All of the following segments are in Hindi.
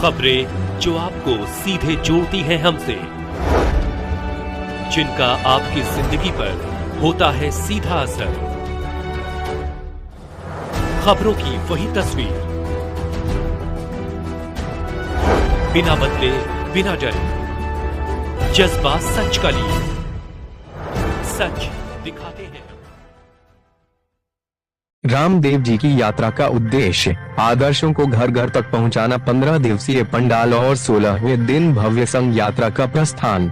खबरें जो आपको सीधे जोड़ती हैं हमसे, जिनका आपकी जिंदगी पर होता है सीधा असर। खबरों की वही तस्वीर, बिना बदले बिना डरे, जज्बा सच का लिए, सच दिखाते हैं। रामदेव जी की यात्रा का उद्देश्य आदर्शों को घर घर तक पहुंचाना। 15 दिवसीय पंडाल और 16वें दिन भव्य संघ यात्रा का प्रस्थान।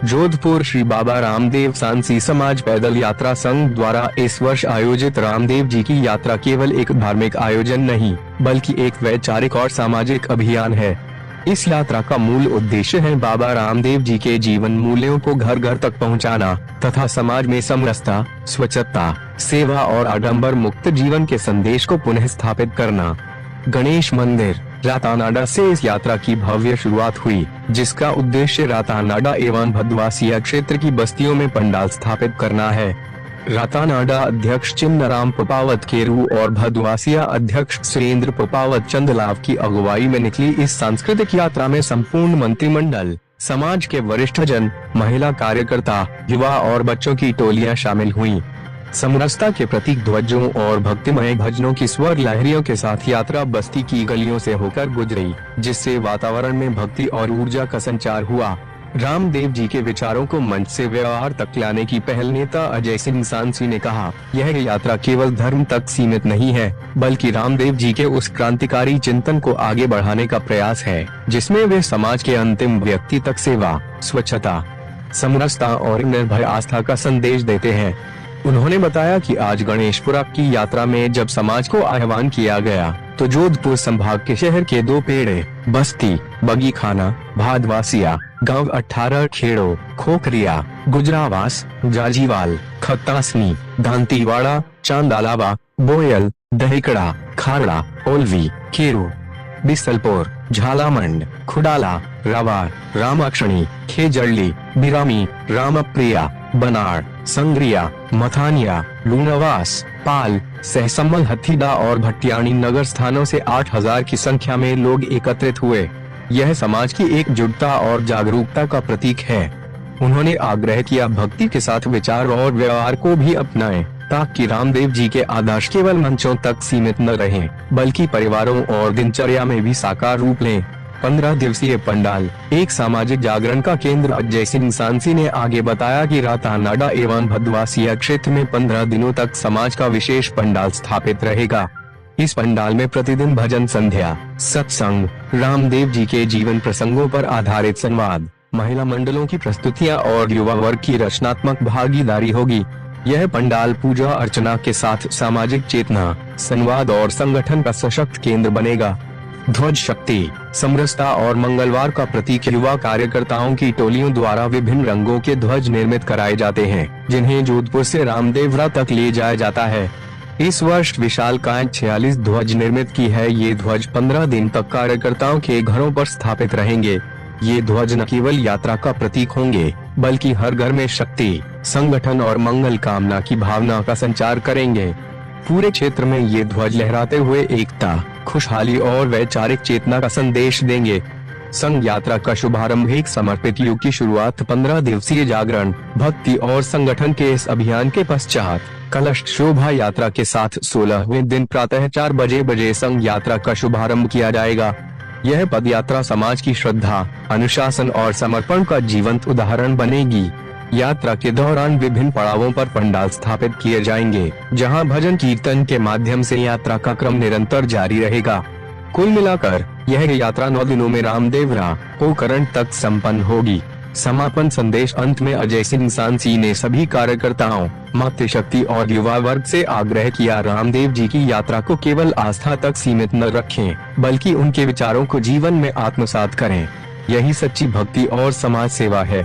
जोधपुर श्री बाबा रामदेव सांसी समाज पैदल यात्रा संघ द्वारा इस वर्ष आयोजित रामदेव जी की यात्रा केवल एक धार्मिक आयोजन नहीं, बल्कि एक वैचारिक और सामाजिक अभियान है। इस यात्रा का मूल उद्देश्य है बाबा रामदेव जी के जीवन मूल्यों को घर घर तक पहुंचाना तथा समाज में समरसता, स्वच्छता, सेवा और आडंबर मुक्त जीवन के संदेश को पुनः स्थापित करना। गणेश मंदिर रातानाडा से इस यात्रा की भव्य शुरुआत हुई, जिसका उद्देश्य रातानाडा एवं भदवासिया क्षेत्र की बस्तियों में पंडाल स्थापित करना है। रातानाडा अध्यक्ष चिन्नराम पपावत केरू और भदवासिया अध्यक्ष सुरेंद्र पपावत चंदलाव की अगुवाई में निकली इस सांस्कृतिक यात्रा में संपूर्ण मंत्रिमंडल, समाज के वरिष्ठ जन, महिला कार्यकर्ता, युवा और बच्चों की टोलियां शामिल हुईं। समरसता के प्रतीक ध्वजों और भक्तिमय भजनों की स्वर लहरियों के साथ यात्रा बस्ती की गलियों से होकर गुजरी, जिससे वातावरण में भक्ति और ऊर्जा का संचार हुआ। रामदेव जी के विचारों को मंच से व्यवहार तक लाने की पहल नेता अजय सिंह सांसी ने कहा, यह यात्रा केवल धर्म तक सीमित नहीं है, बल्कि रामदेव जी के उस क्रांतिकारी चिंतन को आगे बढ़ाने का प्रयास है, जिसमें वे समाज के अंतिम व्यक्ति तक सेवा, स्वच्छता, समरसता और निर्भय आस्था का संदेश देते हैं। उन्होंने बताया कि आज गणेशपुरा की यात्रा में जब समाज को आह्वान किया गया, तो जोधपुर संभाग के शहर के 2 पेड़े, बस्ती, बगीखाना, भादवासिया, गांव 18 खेड़ो, खोखरिया, गुजरावास, जाजीवाल, खत्तासनी, दांतीवाड़ा, चांदालावा, बोयल, दहिकड़ा, खारड़ा, ओलवी, केरू, बिसलपुर, झालामंड, खुडाला, रवार, रामाक्षणी, खेजड़ली, बिरामी, रामप्रिया, बनाड़, संग्रिया, मथानिया, लूनावास, पाल, सहसम्मल, हथीदा और भट्टियाणी नगर स्थानों से 8000 की संख्या में लोग एकत्रित हुए। यह समाज की एकजुटता और जागरूकता का प्रतीक है। उन्होंने आग्रह किया, भक्ति के साथ विचार और व्यवहार को भी अपनाएं, ताकि रामदेव जी के आदर्श केवल मंचों तक सीमित न रहें, बल्कि परिवारों और दिनचर्या में भी साकार रूप लें। 15 दिवसीय पंडाल एक सामाजिक जागरण का केंद्र अजय सिंह सांसी ने आगे बताया कि रातानाडा एवं भदवासिया क्षेत्र में 15 दिनों तक समाज का विशेष पंडाल स्थापित रहेगा। इस पंडाल में प्रतिदिन भजन संध्या, सत्संग, रामदेव जी के जीवन प्रसंगों पर आधारित संवाद, महिला मंडलों की प्रस्तुतियां और युवा वर्ग की रचनात्मक भागीदारी होगी। यह पंडाल पूजा अर्चना के साथ सामाजिक चेतना, संवाद और संगठन का सशक्त केंद्र बनेगा। ध्वज शक्ति, समरसता और मंगलवार का प्रतीक युवा कार्यकर्ताओं की टोलियों द्वारा विभिन्न रंगों के ध्वज निर्मित कराए जाते हैं, जिन्हें जोधपुर से रामदेवरा तक ले जाया जाता है। इस वर्ष विशालकाय 46 ध्वज निर्मित की है। ये ध्वज 15 दिन तक कार्यकर्ताओं के घरों पर स्थापित रहेंगे। ये ध्वज न केवल यात्रा का प्रतीक होंगे, बल्कि हर घर में शक्ति, संगठन और मंगल कामना की भावना का संचार करेंगे। पूरे क्षेत्र में ये ध्वज लहराते हुए एकता, खुशहाली और वैचारिक चेतना का संदेश देंगे। संघ यात्रा का शुभारंभ एक समर्पित युग की शुरुआत 15 दिवसीय जागरण, भक्ति और संगठन के इस अभियान के पश्चात कलश शोभा यात्रा के साथ 16वें दिन प्रातः 4 बजे संघ यात्रा का शुभारंभ किया जाएगा। यह पद यात्रा समाज की श्रद्धा, अनुशासन और समर्पण का जीवंत उदाहरण बनेगी। यात्रा के दौरान विभिन्न पड़ावों पर पंडाल स्थापित किए जाएंगे, जहां भजन कीर्तन के माध्यम से यात्रा का क्रम निरंतर जारी रहेगा। कुल मिलाकर यह यात्रा 9 दिनों में रामदेवरा पोखरण तक संपन्न होगी। समापन संदेश अंत में अजय सिंह सांसी ने सभी कार्यकर्ताओं, मातृशक्ति और युवा वर्ग से आग्रह किया, रामदेव जी की यात्रा को केवल आस्था तक सीमित न रखें, बल्कि उनके विचारों को जीवन में आत्मसात करें। यही सच्ची भक्ति और समाज सेवा है।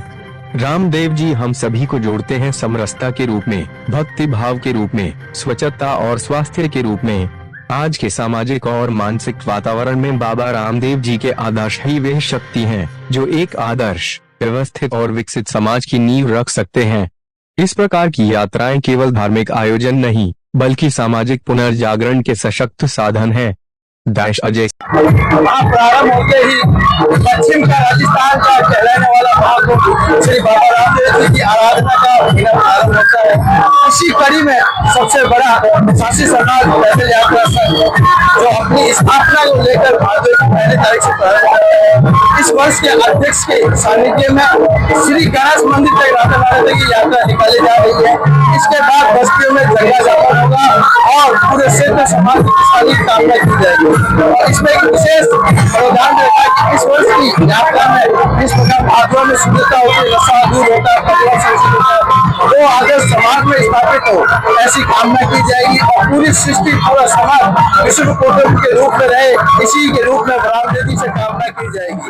रामदेव जी हम सभी को जोड़ते हैं समरसता के रूप में, भक्ति भाव के रूप में, स्वच्छता और स्वास्थ्य के रूप में। आज के सामाजिक और मानसिक वातावरण में बाबा रामदेव जी के आदर्श ही वे शक्ति हैं, जो एक आदर्श, व्यवस्थित और विकसित समाज की नींव रख सकते हैं। इस प्रकार की यात्राएं केवल धार्मिक आयोजन नहीं, बल्कि सामाजिक पुनर्जागरण के सशक्त साधन है। अजय। वहाँ प्रारंभ होते ही पश्चिम का राजस्थान का कहलाने वाला महाकुंभ श्री बाबा रामदेव जी की आराधना का महीना प्रारंभ होता है। इसी कड़ी में सबसे बड़ा शासी समाज पैदल यात्रा संघ जो अपनी स्थापना को लेकर भादों की पहली तारीख से प्रारंभ करता है। इस वर्ष के अध्यक्ष के सानिध्य में श्री गणेश मंदिर तक राधा महाराज की यात्रा निकाली जा रही है। इसके बाद बस्तियों में जंगा जापन होगा और पूरे क्षेत्र समाज की खुशहाली की कामना की जाएगी। और इसमें एक विशेष प्रावधान रहता है कि इस वर्ष की यात्रा में इस प्रकार भादों में शुद्धता होती है, नशा दूर होता है, परिवार संस्कृत होता है, वो आदर्श समाज में स्थापित हो ऐसी कामना की जाएगी। और पूरी सृष्टि पूरा समाज विश्व कुटुंब के रूप में रहे, इसी के रूप में रामदेव जी से कामना की जाएगी।